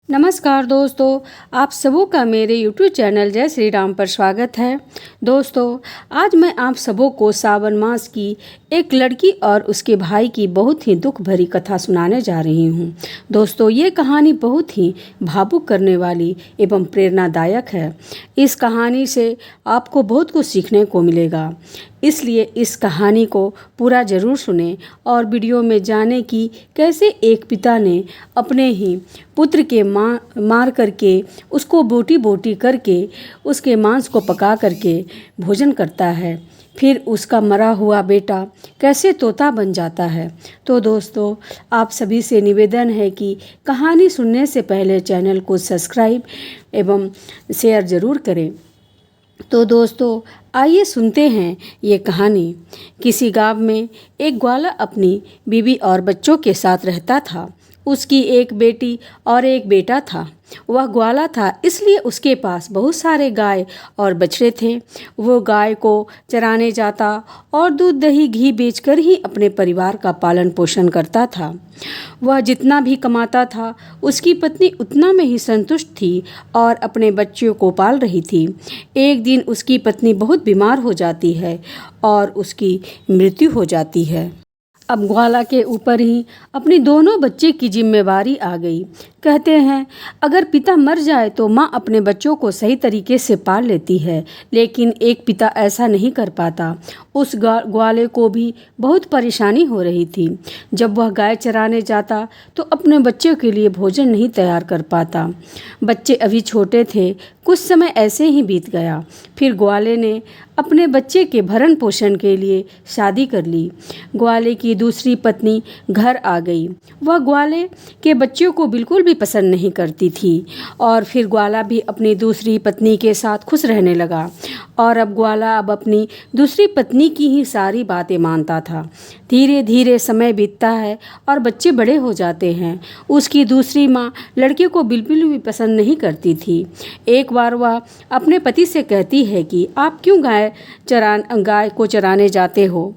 नमस्कार दोस्तों, आप सबों का मेरे YouTube चैनल जय श्री राम पर स्वागत है। दोस्तों, आज मैं आप सबों को सावन मास की एक लड़की और उसके भाई की बहुत ही दुख भरी कथा सुनाने जा रही हूँ। दोस्तों, ये कहानी बहुत ही भावुक करने वाली एवं प्रेरणादायक है। इस कहानी से आपको बहुत कुछ सीखने को मिलेगा, इसलिए इस कहानी को पूरा ज़रूर सुनें और वीडियो में जाने की कैसे एक पिता ने अपने ही पुत्र के मार करके उसको बोटी बोटी करके उसके मांस को पका करके भोजन करता है, फिर उसका मरा हुआ बेटा कैसे तोता बन जाता है। तो दोस्तों, आप सभी से निवेदन है कि कहानी सुनने से पहले चैनल को सब्सक्राइब एवं शेयर ज़रूर करें। तो दोस्तों, आइए सुनते हैं ये कहानी। किसी गांव में एक ग्वाला अपनी बीवी और बच्चों के साथ रहता था। उसकी एक बेटी और एक बेटा था। वह ग्वाला था, इसलिए उसके पास बहुत सारे गाय और बछड़े थे। वो गाय को चराने जाता और दूध दही घी बेचकर ही अपने परिवार का पालन पोषण करता था। वह जितना भी कमाता था उसकी पत्नी उतना में ही संतुष्ट थी और अपने बच्चों को पाल रही थी। एक दिन उसकी पत्नी बहुत बीमार हो जाती है और उसकी मृत्यु हो जाती है। अब ग्वाला के ऊपर ही अपनी दोनों बच्चे की जिम्मेवारी आ गई। कहते हैं, अगर पिता मर जाए तो माँ अपने बच्चों को सही तरीके से पाल लेती है, लेकिन एक पिता ऐसा नहीं कर पाता। उस ग्वाले को भी बहुत परेशानी हो रही थी। जब वह गाय चराने जाता तो अपने बच्चों के लिए भोजन नहीं तैयार कर पाता। बच्चे अभी छोटे थे। कुछ समय ऐसे ही बीत गया। फिर ग्वाले ने अपने बच्चे के भरण पोषण के लिए शादी कर ली। ग्वाले की दूसरी पत्नी घर आ गई। वह ग्वाले के बच्चों को बिल्कुल भी पसंद नहीं करती थी और फिर ग्वाला भी अपनी दूसरी पत्नी के साथ खुश रहने लगा। और अब ग्वाला अपनी दूसरी पत्नी की ही सारी बातें मानता था। धीरे धीरे समय बीतता है और बच्चे बड़े हो जाते हैं। उसकी दूसरी माँ लड़के को बिल्कुल भी पसंद नहीं करती थी। एक बार वह अपने पति से कहती है कि आप क्यों गाय को चराने जाते हो?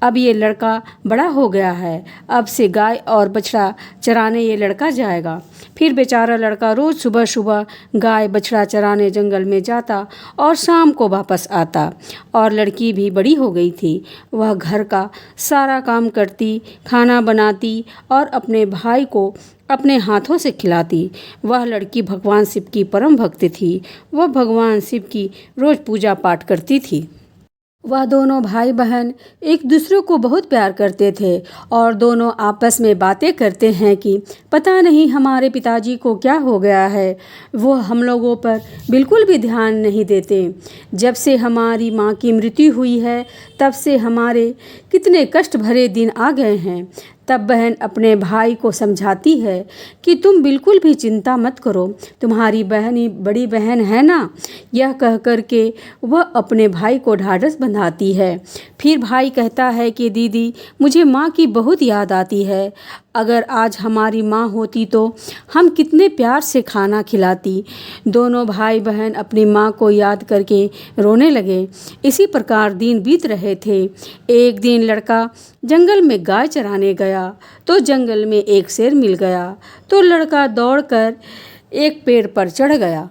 अब ये लड़का बड़ा हो गया है, अब से गाय और बछड़ा चराने ये लड़का जाएगा। फिर बेचारा लड़का रोज़ सुबह सुबह गाय बछड़ा चराने जंगल में जाता और शाम को वापस आता। और लड़की भी बड़ी हो गई थी। वह घर का सारा काम करती, खाना बनाती और अपने भाई को अपने हाथों से खिलाती। वह लड़की भगवान शिव की परम भक्त थी। वह भगवान शिव की रोज़ पूजा पाठ करती थी। वह दोनों भाई बहन एक दूसरे को बहुत प्यार करते थे और दोनों आपस में बातें करते हैं कि पता नहीं हमारे पिताजी को क्या हो गया है, वो हम लोगों पर बिल्कुल भी ध्यान नहीं देते। जब से हमारी माँ की मृत्यु हुई है तब से हमारे कितने कष्ट भरे दिन आ गए हैं। तब बहन अपने भाई को समझाती है कि तुम बिल्कुल भी चिंता मत करो, तुम्हारी बहनी बड़ी बहन है ना। यह कह कर के वह अपने भाई को ढाढ़स बंधाती है। फिर भाई कहता है कि दीदी, मुझे माँ की बहुत याद आती है। अगर आज हमारी माँ होती तो हम कितने प्यार से खाना खिलाती। दोनों भाई बहन अपनी माँ को याद करके रोने लगे। इसी प्रकार दिन बीत रहे थे। एक दिन लड़का जंगल में गाय चराने गया तो जंगल में एक शेर मिल गया। तो लड़का दौड़कर एक पेड़ पर चढ़ गया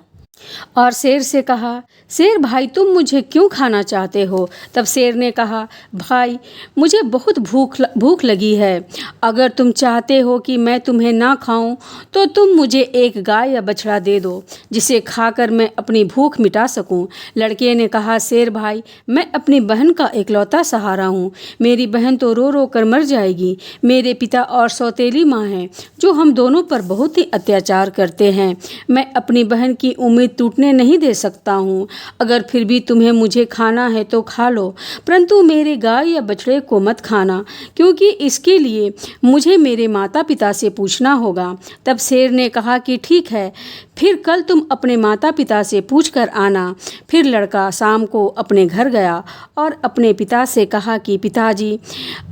और शेर से कहा, शेर भाई, तुम मुझे क्यों खाना चाहते हो? तब शेर ने कहा, भाई, मुझे बहुत भूख लगी है। अगर तुम चाहते हो कि मैं तुम्हें ना खाऊं तो तुम मुझे एक गाय या बछड़ा दे दो, जिसे खाकर मैं अपनी भूख मिटा सकूं। लड़के ने कहा, शेर भाई, मैं अपनी बहन का इकलौता सहारा हूँ। मेरी बहन तो रो रो कर मर जाएगी। मेरे पिता और सौतेली माँ हैं जो हम दोनों पर बहुत ही अत्याचार करते हैं। मैं अपनी बहन की उम्मीद टूटने नहीं दे सकता हूँ। अगर फिर भी तुम्हें मुझे खाना है तो खा लो, परंतु मेरे गाय या बछड़े को मत खाना, क्योंकि इसके लिए मुझे मेरे माता पिता से पूछना होगा। तब शेर ने कहा कि ठीक है। फिर कल तुम अपने माता पिता से पूछ कर आना। फिर लड़का शाम को अपने घर गया और अपने पिता से कहा कि पिताजी,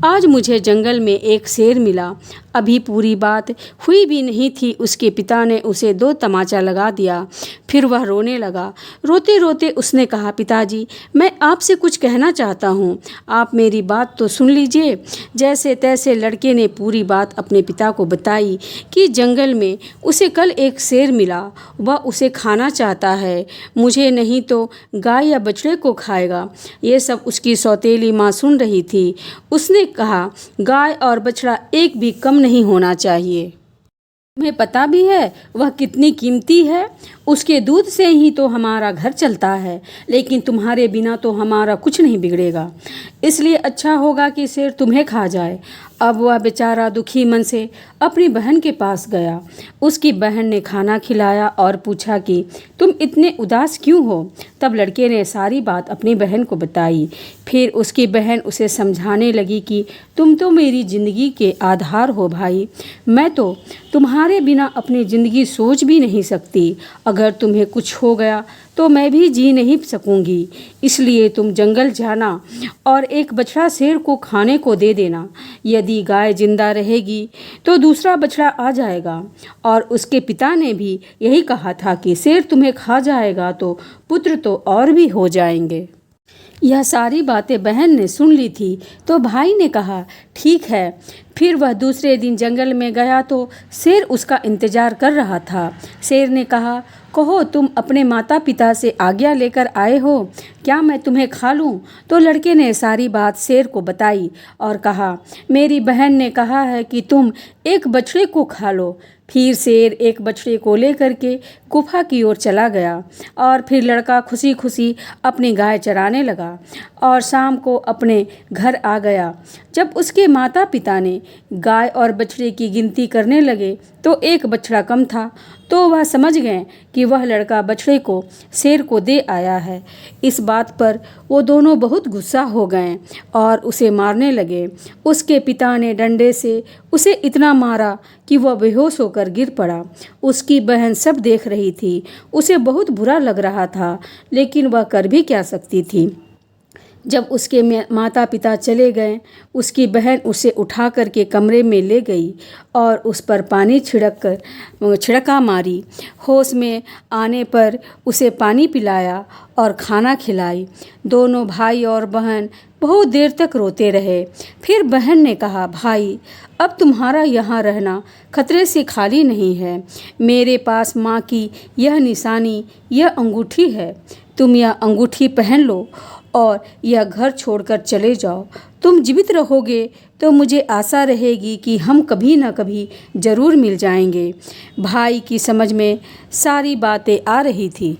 आज मुझे जंगल में एक शेर मिला। अभी पूरी बात हुई भी नहीं थी, उसके पिता ने उसे 2 तमाचा लगा दिया। फिर वह रोने लगा। रोते रोते उसने कहा, पिताजी, मैं आपसे कुछ कहना चाहता हूँ, आप मेरी बात तो सुन लीजिए। जैसे तैसे लड़के ने पूरी बात अपने पिता को बताई कि जंगल में उसे कल एक शेर मिला, वह उसे खाना चाहता है, मुझे नहीं तो गाय या बछड़े को खाएगा। ये सब उसकी सौतेली माँ सुन रही थी। उसने कहा, गाय और बछड़ा एक भी कम नहीं होना चाहिए। तुम्हें पता भी है वह कितनी कीमती है, उसके दूध से ही तो हमारा घर चलता है, लेकिन तुम्हारे बिना तो हमारा कुछ नहीं बिगड़ेगा, इसलिए अच्छा होगा कि शेर तुम्हें खा जाए। अब वह बेचारा दुखी मन से अपनी बहन के पास गया। उसकी बहन ने खाना खिलाया और पूछा कि तुम इतने उदास क्यों हो। तब लड़के ने सारी बात अपनी बहन को बताई। फिर उसकी बहन उसे समझाने लगी कि तुम तो मेरी ज़िंदगी के आधार हो भाई, मैं तो तुम्हारे बिना अपनी ज़िंदगी सोच भी नहीं सकती। अगर तुम्हें कुछ हो गया तो मैं भी जी नहीं सकूंगी, इसलिए तुम जंगल जाना और एक बछड़ा शेर को खाने को दे देना। यदि गाय जिंदा रहेगी तो दूसरा बछड़ा आ जाएगा। और उसके पिता ने भी यही कहा था कि शेर तुम्हें खा जाएगा तो पुत्र तो और भी हो जाएंगे। यह सारी बातें बहन ने सुन ली थी तो भाई ने कहा, ठीक है। फिर वह दूसरे दिन जंगल में गया तो शेर उसका इंतजार कर रहा था। शेर ने कहा, कहो, तुम अपने माता पिता से आज्ञा लेकर आए हो, क्या मैं तुम्हें खा लूं? तो लड़के ने सारी बात शेर को बताई और कहा, मेरी बहन ने कहा है कि तुम एक बछड़े को खा लो। फिर शेर एक बछड़े को लेकर के गुफा की ओर चला गया और फिर लड़का खुशी खुशी अपनी गाय चराने लगा और शाम को अपने घर आ गया। जब उसके माता पिता ने गाय और बछड़े की गिनती करने लगे तो एक बछड़ा कम था, तो वह समझ गए कि वह लड़का बछड़े को शेर को दे आया है। इस बात पर वो दोनों बहुत गुस्सा हो गए और उसे मारने लगे। उसके पिता ने डंडे से उसे इतना मारा कि वह बेहोश होकर गिर पड़ा। उसकी बहन सब देख रही थी। उसे बहुत बुरा लग रहा था, लेकिन वह कर भी क्या सकती थी। जब उसके माता पिता चले गए, उसकी बहन उसे उठा कर के कमरे में ले गई और उस पर पानी छिड़का मारी। होश में आने पर उसे पानी पिलाया और खाना खिलाई। दोनों भाई और बहन बहुत देर तक रोते रहे। फिर बहन ने कहा, भाई, अब तुम्हारा यहाँ रहना खतरे से खाली नहीं है। मेरे पास माँ की यह निशानी, यह अंगूठी है। तुम यह अंगूठी पहन लो और यह घर छोड़कर चले जाओ। तुम जीवित रहोगे तो मुझे आशा रहेगी कि हम कभी न कभी ज़रूर मिल जाएंगे। भाई की समझ में सारी बातें आ रही थी।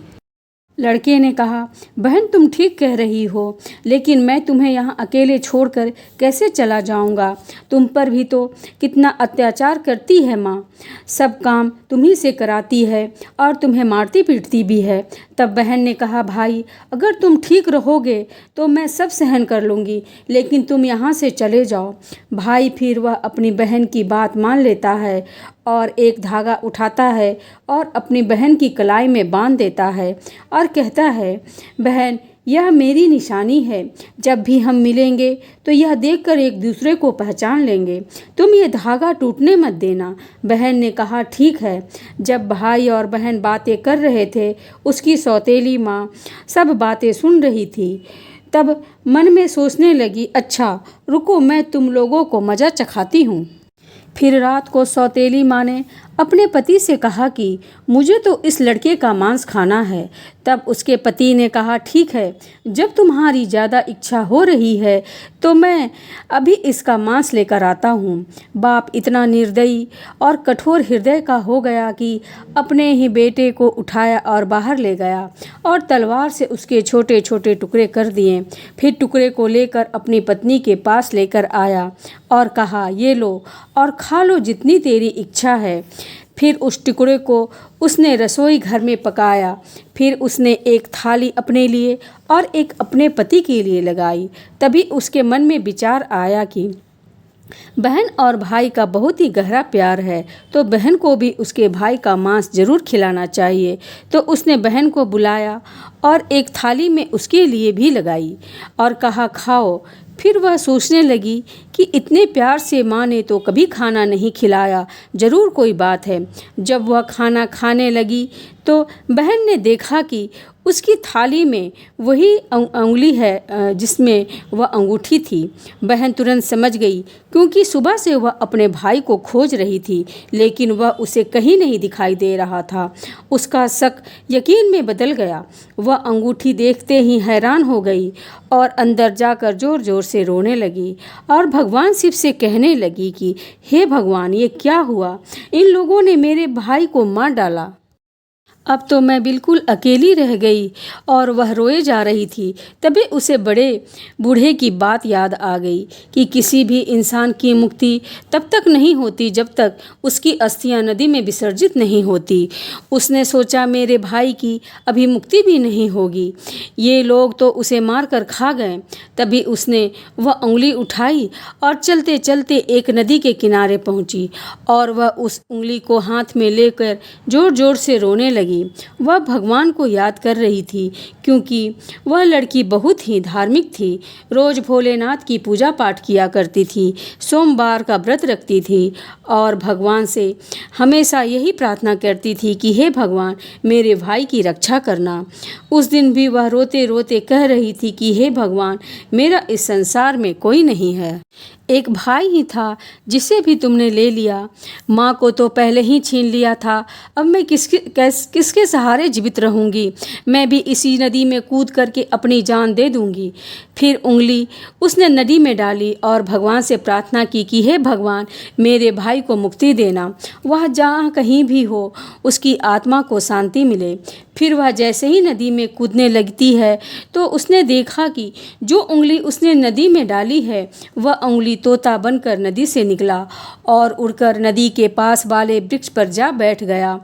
लड़के ने कहा, बहन, तुम ठीक कह रही हो, लेकिन मैं तुम्हें यहाँ अकेले छोड़कर कैसे चला जाऊँगा? तुम पर भी तो कितना अत्याचार करती है माँ, सब काम तुम्ही से कराती है और तुम्हें मारती पीटती भी है। तब बहन ने कहा, भाई, अगर तुम ठीक रहोगे तो मैं सब सहन कर लूँगी, लेकिन तुम यहाँ से चले जाओ। भाई फिर वह अपनी बहन की बात मान लेता है और एक धागा उठाता है और अपनी बहन की कलाई में बांध देता है और कहता है, बहन, यह मेरी निशानी है। जब भी हम मिलेंगे तो यह देखकर एक दूसरे को पहचान लेंगे। तुम ये धागा टूटने मत देना। बहन ने कहा, ठीक है। जब भाई और बहन बातें कर रहे थे, उसकी सौतेली माँ सब बातें सुन रही थी। तब मन में सोचने लगी, अच्छा रुको, मैं तुम लोगों को मज़ा चखाती हूँ। फिर रात को सौतेली माँ ने अपने पति से कहा कि मुझे तो इस लड़के का मांस खाना है। तब उसके पति ने कहा, ठीक है, जब तुम्हारी ज़्यादा इच्छा हो रही है तो मैं अभी इसका मांस लेकर आता हूँ। बाप इतना निर्दयी और कठोर हृदय का हो गया कि अपने ही बेटे को उठाया और बाहर ले गया और तलवार से उसके छोटे छोटे टुकड़े कर दिए। फिर टुकड़े को लेकर अपनी पत्नी के पास लेकर आया और कहा, ये लो और खा लो जितनी तेरी इच्छा है। फिर उस टुकड़े को उसने रसोई घर में पकाया। फिर उसने एक थाली अपने लिए और एक अपने पति के लिए लगाई। तभी उसके मन में विचार आया कि बहन और भाई का बहुत ही गहरा प्यार है, तो बहन को भी उसके भाई का मांस जरूर खिलाना चाहिए। तो उसने बहन को बुलाया और एक थाली में उसके लिए भी लगाई और कहा, खाओ। फिर वह सोचने लगी कि इतने प्यार से माँ ने तो कभी खाना नहीं खिलाया, ज़रूर कोई बात है। जब वह खाना खाने लगी तो बहन ने देखा कि उसकी थाली में वही उंगली है जिसमें वह अंगूठी थी। बहन तुरंत समझ गई, क्योंकि सुबह से वह अपने भाई को खोज रही थी, लेकिन वह उसे कहीं नहीं दिखाई दे रहा था। उसका शक यकीन में बदल गया। वह अंगूठी देखते ही हैरान हो गई और अंदर जाकर जोर जोर से रोने लगी और भगवान शिव से कहने लगी कि हे भगवान, ये क्या हुआ? इन लोगों ने मेरे भाई को मार डाला। अब तो मैं बिल्कुल अकेली रह गई। और वह रोए जा रही थी। तभी उसे बड़े बूढ़े की बात याद आ गई कि किसी भी इंसान की मुक्ति तब तक नहीं होती जब तक उसकी अस्थियां नदी में विसर्जित नहीं होती। उसने सोचा, मेरे भाई की अभी मुक्ति भी नहीं होगी, ये लोग तो उसे मार कर खा गए। तभी उसने वह उंगली उठाई और चलते चलते एक नदी के किनारे पहुंची और वह उस उंगली को हाथ में लेकर जोर जोर से रोने लगी। वह भगवान को याद कर रही थी, क्योंकि वह लड़की बहुत ही धार्मिक थी। रोज भोलेनाथ की पूजा पाठ किया करती थी, सोमवार का व्रत रखती थी और भगवान से हमेशा यही प्रार्थना करती थी कि हे भगवान, मेरे भाई की रक्षा करना। उस दिन भी वह रोते रोते कह रही थी कि हे भगवान, मेरा इस संसार में कोई नहीं है। एक भाई ही था जिसे भी तुमने ले लिया। माँ को तो पहले ही छीन लिया था। अब मैं किसके सहारे जीवित रहूँगी? मैं भी इसी नदी में कूद करके अपनी जान दे दूँगी। फिर उंगली उसने नदी में डाली और भगवान से प्रार्थना की कि हे भगवान, मेरे भाई को मुक्ति देना। वह जहाँ कहीं भी हो, उसकी आत्मा को शांति मिले। फिर वह जैसे ही नदी में कूदने लगती है तो उसने देखा कि जो उंगली उसने नदी में डाली है वह उंगली तोता बनकर नदी से निकला और उड़कर नदी के पास वाले वृक्ष पर जा बैठ गया।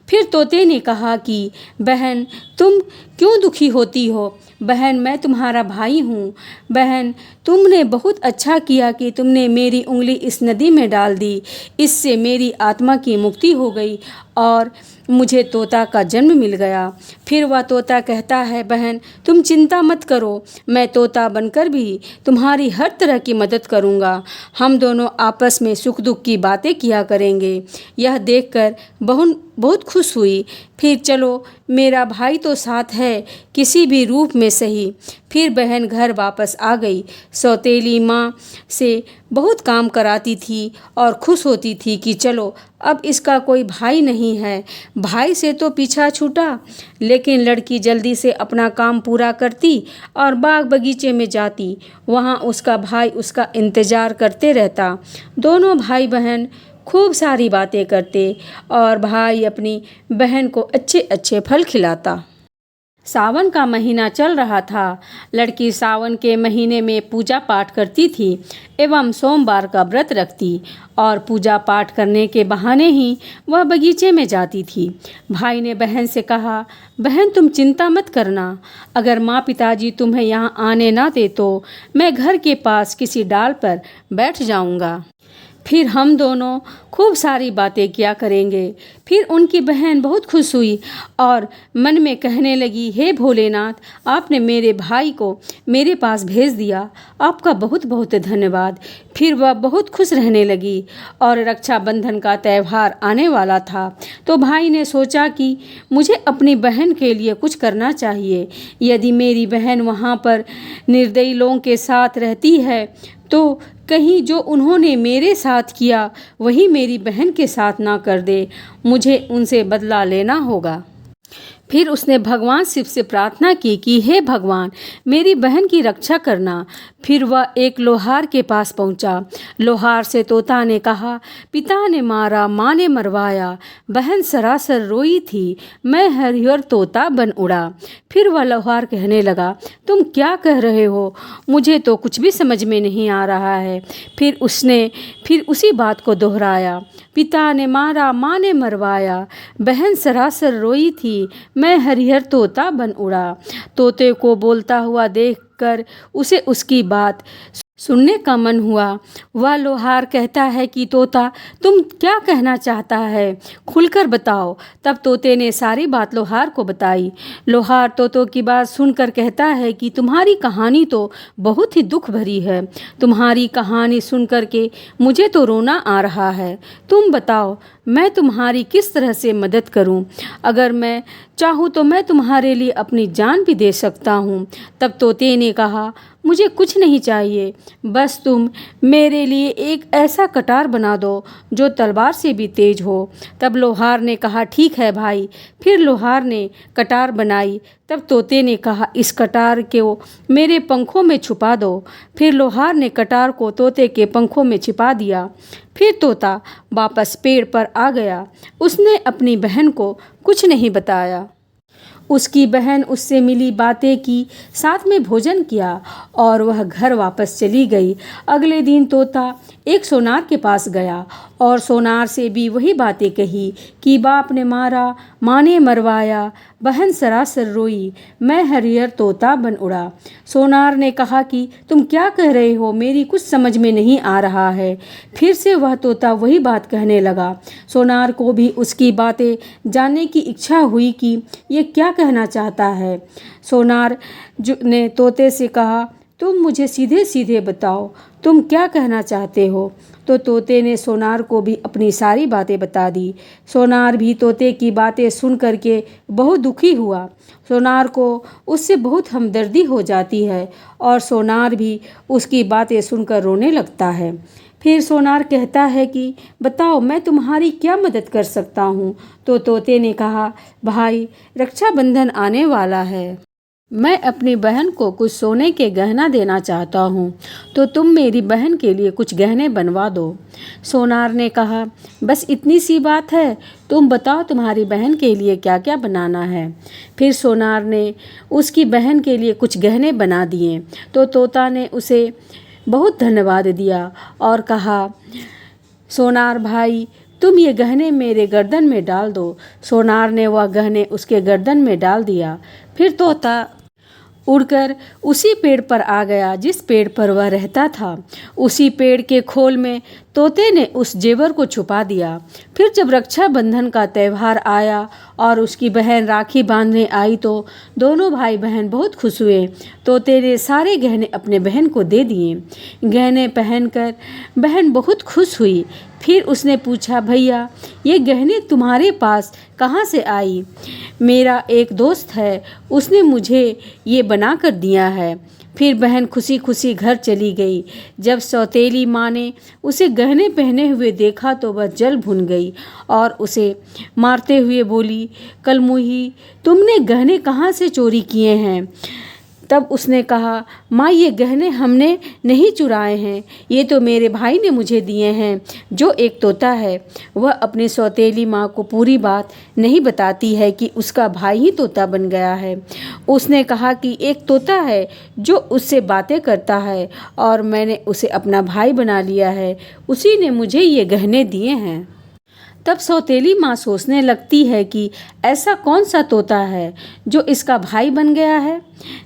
फिर तोते ने कहा कि बहन, तुम क्यों दुखी होती हो? बहन, मैं तुम्हारा भाई हूँ। बहन, तुमने बहुत अच्छा किया कि तुमने मेरी उंगली इस नदी में डाल दी। इससे मेरी आत्मा की मुक्ति हो गई और मुझे तोता का जन्म मिल गया। फिर वह तोता कहता है, बहन तुम चिंता मत करो, मैं तोता बनकर भी तुम्हारी हर तरह की मदद करूँगा। हम दोनों आपस में सुख दुख की बातें किया करेंगे। यह देखकर बहन बहुत खुश हुई। फिर चलो, मेरा भाई तो साथ है, किसी भी रूप में सही। फिर बहन घर वापस आ गई। सौतेली माँ से बहुत काम कराती थी और खुश होती थी कि चलो, अब इसका कोई भाई नहीं है। भाई से तो पीछा छूटा। लेकिन लड़की जल्दी से अपना काम पूरा करती और बाग बगीचे में जाती। वहाँ उसका भाई उसका इंतज़ार करते रहता। दोनों भाई बहन खूब सारी बातें करते और भाई अपनी बहन को अच्छे अच्छे फल खिलाता। सावन का महीना चल रहा था। लड़की सावन के महीने में पूजा पाठ करती थी एवं सोमवार का व्रत रखती और पूजा पाठ करने के बहाने ही वह बगीचे में जाती थी। भाई ने बहन से कहा, बहन तुम चिंता मत करना, अगर माँ पिताजी तुम्हें यहाँ आने ना दे तो मैं घर के पास किसी डाल पर बैठ जाऊँगा। फिर हम दोनों खूब सारी बातें किया करेंगे। फिर उनकी बहन बहुत खुश हुई और मन में कहने लगी, हे भोलेनाथ, आपने मेरे भाई को मेरे पास भेज दिया, आपका बहुत बहुत धन्यवाद। फिर वह बहुत खुश रहने लगी और रक्षाबंधन का त्यौहार आने वाला था। तो भाई ने सोचा कि मुझे अपनी बहन के लिए कुछ करना चाहिए। यदि मेरी बहन वहाँ पर निर्दयी लोगों के साथ रहती है तो कहीं जो उन्होंने मेरे साथ किया वही मेरी बहन के साथ ना कर दे। मुझे उनसे बदला लेना होगा। फिर उसने भगवान शिव से प्रार्थना की कि हे भगवान, मेरी बहन की रक्षा करना। फिर वह एक लोहार के पास पहुंचा। लोहार से तोता ने कहा, पिता ने मारा, माँ ने मरवाया, बहन सरासर रोई थी, मैं हरिहर तोता बन उड़ा। फिर वह लोहार कहने लगा, तुम क्या कह रहे हो? मुझे तो कुछ भी समझ में नहीं आ रहा है। फिर उसने उसी बात को दोहराया, पिता ने मारा, माँ ने मरवाया, बहन सरासर रोई थी, मैं हरिहर तोता बन उड़ा। तोते को बोलता हुआ देखकर उसे उसकी बात सुनने का मन हुआ। वह लोहार कहता है कि तोता, तुम क्या कहना चाहता है, खुलकर बताओ। तब तोते ने सारी बात लोहार को बताई। लोहार तोतों की बात सुनकर कहता है कि तुम्हारी कहानी तो बहुत ही दुख भरी है। तुम्हारी कहानी सुनकर के मुझे तो रोना आ रहा है। तुम बताओ, मैं तुम्हारी किस तरह से मदद करूं? अगर मैं चाहूँ तो मैं तुम्हारे लिए अपनी जान भी दे सकता हूँ। तब तोते ने कहा, मुझे कुछ नहीं चाहिए, बस तुम मेरे लिए एक ऐसा कटार बना दो जो तलवार से भी तेज हो। तब लोहार ने कहा, ठीक है भाई। फिर लोहार ने कटार बनाई। तब तोते ने कहा, इस कटार को मेरे पंखों में छुपा दो। फिर लोहार ने कटार को तोते के पंखों में छिपा दिया। फिर तोता वापस पेड़ पर आ गया। उसने अपनी बहन को कुछ नहीं बताया। उसकी बहन उससे मिली, बातें की, साथ में भोजन किया और वह घर वापस चली गई। अगले दिन तोता एक सोनार के पास गया और सोनार से भी वही बातें कही कि बाप ने मारा, माँ ने मरवाया, बहन सरासर रोई, मैं हरिहर तोता बन उड़ा। सोनार ने कहा कि तुम क्या कह रहे हो, मेरी कुछ समझ में नहीं आ रहा है। फिर से वह तोता वही बात कहने लगा। सोनार को भी उसकी बातें जानने की इच्छा हुई कि ये क्या कहना चाहता है। सोनार ने तोते से कहा, तुम मुझे सीधे सीधे बताओ, तुम क्या कहना चाहते हो। तो तोते ने सोनार को भी अपनी सारी बातें बता दी। सोनार भी तोते की बातें सुन करके बहुत दुखी हुआ। सोनार को उससे बहुत हमदर्दी हो जाती है और सोनार भी उसकी बातें सुनकर रोने लगता है। फिर सोनार कहता है कि बताओ, मैं तुम्हारी क्या मदद कर सकता हूँ। तो तोते ने कहा, भाई, रक्षाबंधन आने वाला है, मैं अपनी बहन को कुछ सोने के गहना देना चाहता हूँ, तो तुम मेरी बहन के लिए कुछ गहने बनवा दो। सोनार ने कहा, बस इतनी सी बात है, तुम बताओ तुम्हारी बहन के लिए क्या क्या बनाना है। फिर सोनार ने उसकी बहन के लिए कुछ गहने बना दिए। तो तोता ने उसे बहुत धन्यवाद दिया और कहा, सोनार भाई, तुम ये गहने मेरे गर्दन में डाल दो। सोनार ने वह गहने उसके गर्दन में डाल दिया। फिर तोता उड़कर उसी पेड़ पर आ गया जिस पेड़ पर वह रहता था। उसी पेड़ के खोल में तोते ने उस जेवर को छुपा दिया। फिर जब रक्षाबंधन का त्यौहार आया और उसकी बहन राखी बांधने आई तो दोनों भाई बहन बहुत खुश हुए। तोते ने सारे गहने अपने बहन को दे दिए। गहने पहनकर बहन बहुत खुश हुई। फिर उसने पूछा, भैया, ये गहने तुम्हारे पास कहाँ से आई? मेरा एक दोस्त है, उसने मुझे ये बना कर दिया है। फिर बहन खुशी खुशी घर चली गई। जब सौतेली माँ ने उसे गहने पहने हुए देखा तो वह जल भुन गई और उसे मारते हुए बोली, कलमुही, तुमने गहने कहाँ से चोरी किए हैं? तब उसने कहा, माँ, ये गहने हमने नहीं चुराए हैं, ये तो मेरे भाई ने मुझे दिए हैं, जो एक तोता है। वह अपनी सौतेली माँ को पूरी बात नहीं बताती है कि उसका भाई ही तोता बन गया है। उसने कहा कि एक तोता है जो उससे बातें करता है और मैंने उसे अपना भाई बना लिया है, उसी ने मुझे ये गहने दिए हैं। तब सौतेली माँ सोचने लगती है कि ऐसा कौन सा तोता है जो इसका भाई बन गया है।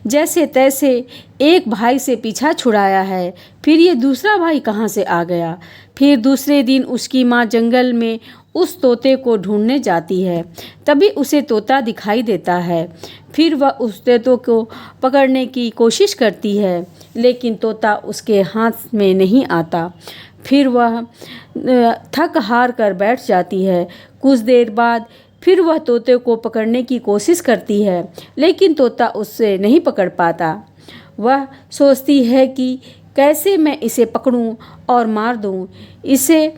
जैसे तैसे एक भाई से पीछा छुड़ाया है, फिर ये दूसरा भाई कहाँ से आ गया। फिर दूसरे दिन उसकी माँ जंगल में उस तोते को ढूंढने जाती है। तभी उसे तोता दिखाई देता है। फिर वह उस तोते को पकड़ने की कोशिश करती है, लेकिन तोता उसके हाथ में नहीं आता। फिर वह थक हार कर बैठ जाती है। कुछ देर बाद फिर वह तोते को पकड़ने की कोशिश करती है, लेकिन तोता उससे नहीं पकड़ पाता। वह सोचती है कि कैसे मैं इसे पकड़ूं और मार दूं। इसे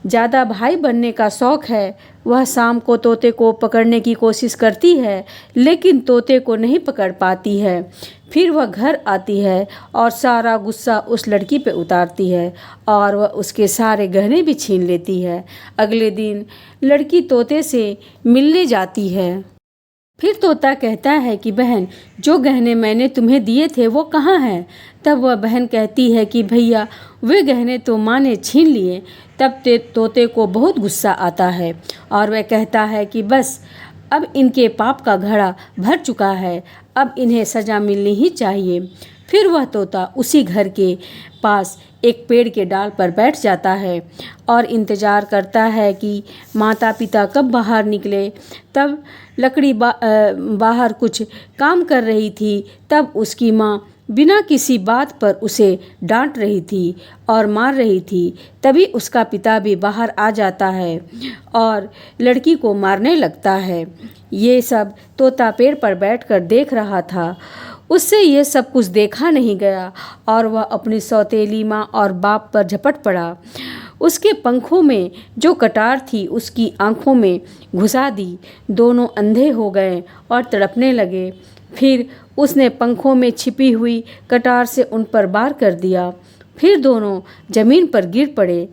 ज़्यादा भाई बनने का शौक़ है। वह शाम को तोते को पकड़ने की कोशिश करती है, लेकिन तोते को नहीं पकड़ पाती है। फिर वह घर आती है और सारा गुस्सा उस लड़की पे उतारती है और वह उसके सारे गहने भी छीन लेती है। अगले दिन लड़की तोते से मिलने जाती है। फिर तोता कहता है कि बहन, जो गहने मैंने तुम्हें दिए थे वो कहाँ हैं? तब वह बहन कहती है कि भैया, वे गहने तो माँ ने छीन लिए। तब तोते को बहुत गुस्सा आता है और वह कहता है कि बस, अब इनके पाप का घड़ा भर चुका है, अब इन्हें सज़ा मिलनी ही चाहिए। फिर वह तोता उसी घर के पास एक पेड़ के डाल पर बैठ जाता है और इंतज़ार करता है कि माता पिता कब बाहर निकले। तब लकड़ी बाहर कुछ काम कर रही थी। तब उसकी माँ बिना किसी बात पर उसे डांट रही थी और मार रही थी। तभी उसका पिता भी बाहर आ जाता है और लड़की को मारने लगता है। ये सब तोता पेड़ पर बैठकर देख रहा था। उससे ये सब कुछ देखा नहीं गया और वह अपनी सौतेली माँ और बाप पर झपट पड़ा। उसके पंखों में जो कटार थी उसकी आंखों में घुसा दी। दोनों अंधे हो गए और तड़पने लगे। फिर उसने पंखों में छिपी हुई कटार से उन पर वार कर दिया। फिर दोनों जमीन पर गिर पड़े।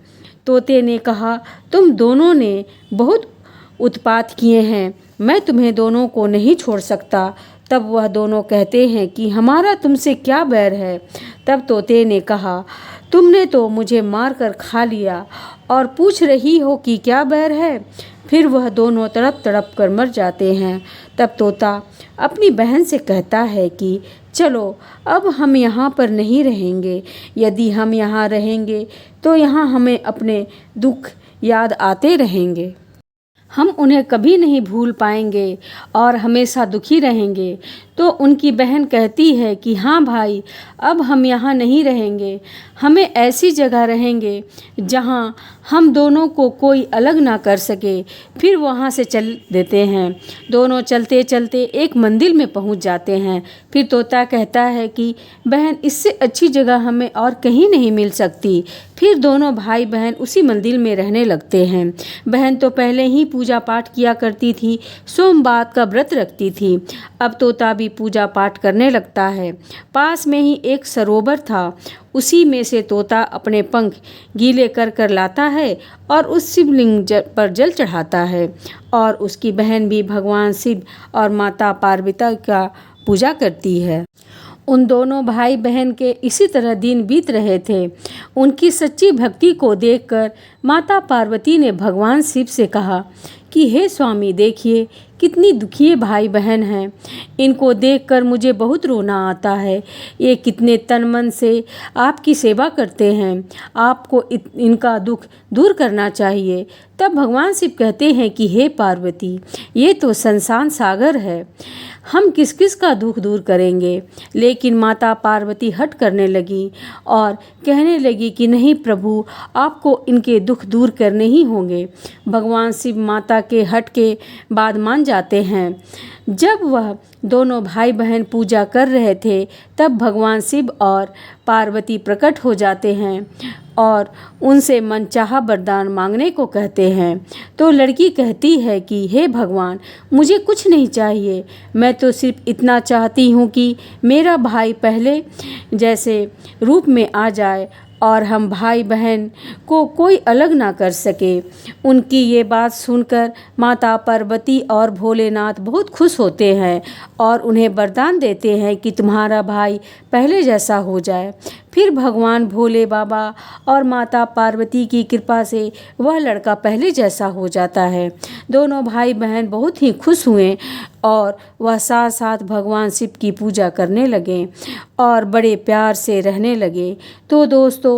तोते ने कहा, तुम दोनों ने बहुत उत्पात किए हैं, मैं तुम्हें दोनों को नहीं छोड़ सकता। तब वह दोनों कहते हैं कि हमारा तुमसे क्या बैर है। तब तोते ने कहा, तुमने तो मुझे मार कर खा लिया और पूछ रही हो कि क्या बैर है। फिर वह दोनों तड़प तड़प कर मर जाते हैं। तब तोता अपनी बहन से कहता है कि चलो अब हम यहाँ पर नहीं रहेंगे। यदि हम यहाँ रहेंगे तो यहाँ हमें अपने दुख याद आते रहेंगे। हम उन्हें कभी नहीं भूल पाएंगे और हमेशा दुखी रहेंगे। तो उनकी बहन कहती है कि हाँ भाई, अब हम यहाँ नहीं रहेंगे, हमें ऐसी जगह रहेंगे जहाँ हम दोनों को कोई अलग ना कर सके। फिर वहाँ से चल देते हैं। दोनों चलते चलते एक मंदिर में पहुँच जाते हैं। फिर तोता कहता है कि बहन, इससे अच्छी जगह हमें और कहीं नहीं मिल सकती। फिर दोनों भाई बहन उसी मंदिर में रहने लगते हैं। बहन तो पहले ही पूजा पाठ किया करती थी, सोमवार का व्रत रखती थी। अब तोता भी पूजा पाठ करने लगता है। पास में ही एक सरोवर था। उसी में से तोता अपने पंख गीले कर कर लाता है और उस शिवलिंग पर जल चढ़ाता है। और उसकी बहन भी भगवान शिव और माता पार्वती का पूजा करती है। उन दोनों भाई बहन के इसी तरह दिन बीत रहे थे। उनकी सच्ची भक्ति को देखकर माता पार्वती ने भगवान शिव से कहा कि हे स्वामी, देखिए कितनी दुखी भाई बहन हैं। इनको देखकर मुझे बहुत रोना आता है। ये कितने तन मन से आपकी सेवा करते हैं। आपको इनका दुख दूर करना चाहिए। तब भगवान शिव कहते हैं कि हे पार्वती, ये तो संसार सागर है, हम किस किस का दुख दूर करेंगे। लेकिन माता पार्वती हट करने लगी और कहने लगी कि नहीं प्रभु, आपको इनके दुख दूर करने ही होंगे। भगवान शिव माता के हट के बाद मान जाते हैं। जब वह दोनों भाई बहन पूजा कर रहे थे तब भगवान शिव और पार्वती प्रकट हो जाते हैं और उनसे मनचाहा वरदान मांगने को कहते हैं। तो लड़की कहती है कि हे भगवान, मुझे कुछ नहीं चाहिए, मैं तो सिर्फ इतना चाहती हूँ कि मेरा भाई पहले जैसे रूप में आ जाए और हम भाई बहन को कोई अलग ना कर सके। उनकी ये बात सुनकर माता पार्वती और भोलेनाथ बहुत खुश होते हैं और उन्हें वरदान देते हैं कि तुम्हारा भाई पहले जैसा हो जाए। फिर भगवान भोले बाबा और माता पार्वती की कृपा से वह लड़का पहले जैसा हो जाता है। दोनों भाई बहन बहुत ही खुश हुए और वह साथ साथ भगवान शिव की पूजा करने लगे और बड़े प्यार से रहने लगे। तो दोस्तों,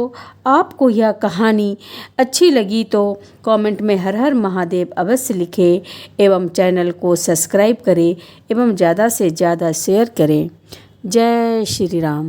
आपको यह कहानी अच्छी लगी तो कमेंट में हर हर महादेव अवश्य लिखें एवं चैनल को सब्सक्राइब करें एवं ज़्यादा से ज़्यादा शेयर करें। जय श्री राम।